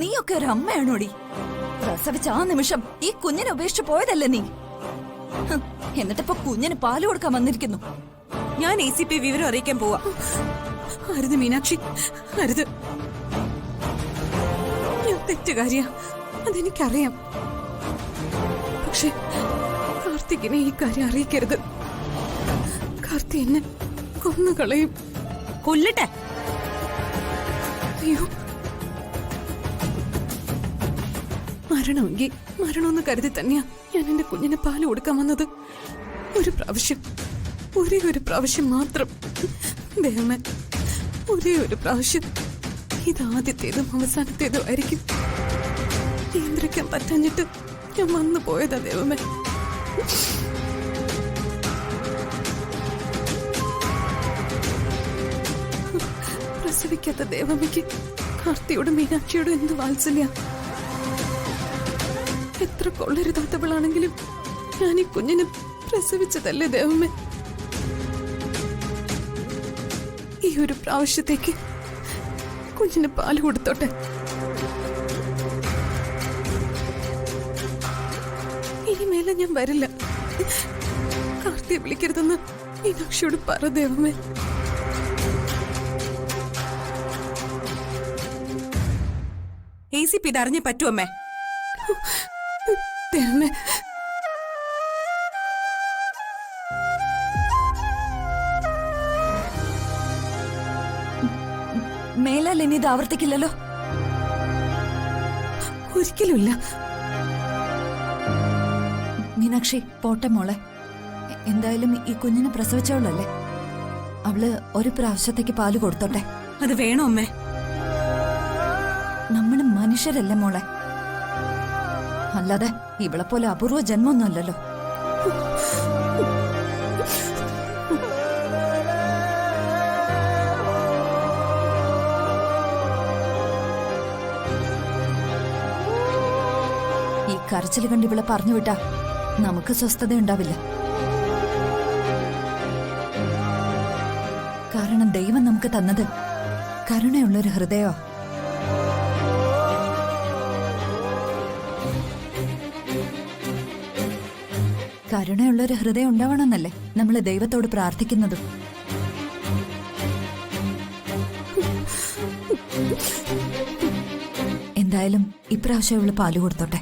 നീയൊക്കെ ഒരു അമ്മയാണോടി? പ്രസവിച്ച ആ നിമിഷം ഈ കുഞ്ഞിനെ ഉപേക്ഷിച്ചു പോയതല്ലേ നീ? എന്നിട്ടിപ്പോ കുഞ്ഞിന് പാല് കൊടുക്കാൻ വന്നിരിക്കുന്നു. ഞാൻ ACP വിവരം അറിയിക്കാൻ പോവാ. അരുത് മീനാക്ഷി, അരുത്. ഞാൻ തെറ്റുകാരിയാ, അതെനിക്കറിയാം. പക്ഷെ കാർത്തികിനെ ഈ കാര്യം അറിയിക്കരുത്. കാർത്തി എന്നെ കൊന്നുകളയും. കൊല്ലട്ടെ. അയ്യോ, മരണമെങ്കിൽ മരണമെന്ന് കരുതി തന്നെയാ ഞാൻ എന്റെ കുഞ്ഞിന് പാല് കൊടുക്കാൻ വന്നത്. ഒരു പ്രാവശ്യം, ഒരേ ഒരു പ്രാവശ്യം മാത്രം. ദൈവമേ, ഒരേ ഒരു പ്രാവശ്യം. ഇതാദ്യത്തേതും അവസാനത്തേതും ആയിരിക്കും. നിയന്ത്രിക്കാൻ പറ്റാഞ്ഞിട്ട് ഞാൻ വന്നു പോയതാ ദൈവമേ. പ്രസവിക്കാത്ത ദേവമ്മയ്ക്ക് കാർത്തിയോടും മീനാക്ഷിയോടും എന്ത് വാത്സല്യ. എത്ര കൊള്ളരുതാത്തവളാണെങ്കിലും ഞാൻ ഈ കുഞ്ഞിനെ പ്രസവിച്ചതല്ലേ ദേവമ്മേ. ഈ ഒരു പ്രാവശ്യത്തേക്ക് കുഞ്ഞിന് പാല് കൊടുത്തോട്ടെ. ഇനിമേലെ ഞാൻ വരില്ല. കാർത്തിയെ വിളിക്കരുതെന്ന് മീനാക്ഷിയോട് പറ ദേവമ്മേ. ACP ഇതറിഞ്ഞേ പറ്റൂ അമ്മേ. ദേവമ്മേ, മേലാൽ ഇനി ഇത് ആവർത്തിക്കില്ലല്ലോ? ഒരിക്കലുമില്ല. മീനാക്ഷി പോട്ടെ മോളെ. എന്തായാലും ഈ കുഞ്ഞിനെ പ്രസവിച്ചവളല്ലേ, അവള് ഒരു പ്രാവശ്യത്തേക്ക് പാല് കൊടുത്തോട്ടെ. അത് വേണോ അമ്മേ? നമ്മള് മനുഷ്യരല്ലേ മോളെ, അല്ലാതെ ഇവളെ പോലെ അപൂർവ ജന്മൊന്നുമല്ലല്ലോ. ഈ കരച്ചിൽ കണ്ട് ഇവളെ പറഞ്ഞു വിട്ടാ നമുക്ക് സ്വസ്ഥത ഉണ്ടാവില്ല. കാരണം ദൈവം നമുക്ക് തന്നത് കരുണയുള്ളൊരു ഹൃദയോ. കരുണയുള്ളൊരു ഹൃദയം ഉണ്ടാവണമെന്നല്ലേ നമ്മൾ ദൈവത്തോട് പ്രാർത്ഥിക്കുന്നതും. എന്തായാലും ഇപ്രാവശ്യം ഇവള് പാല് കൊടുത്തോട്ടെ.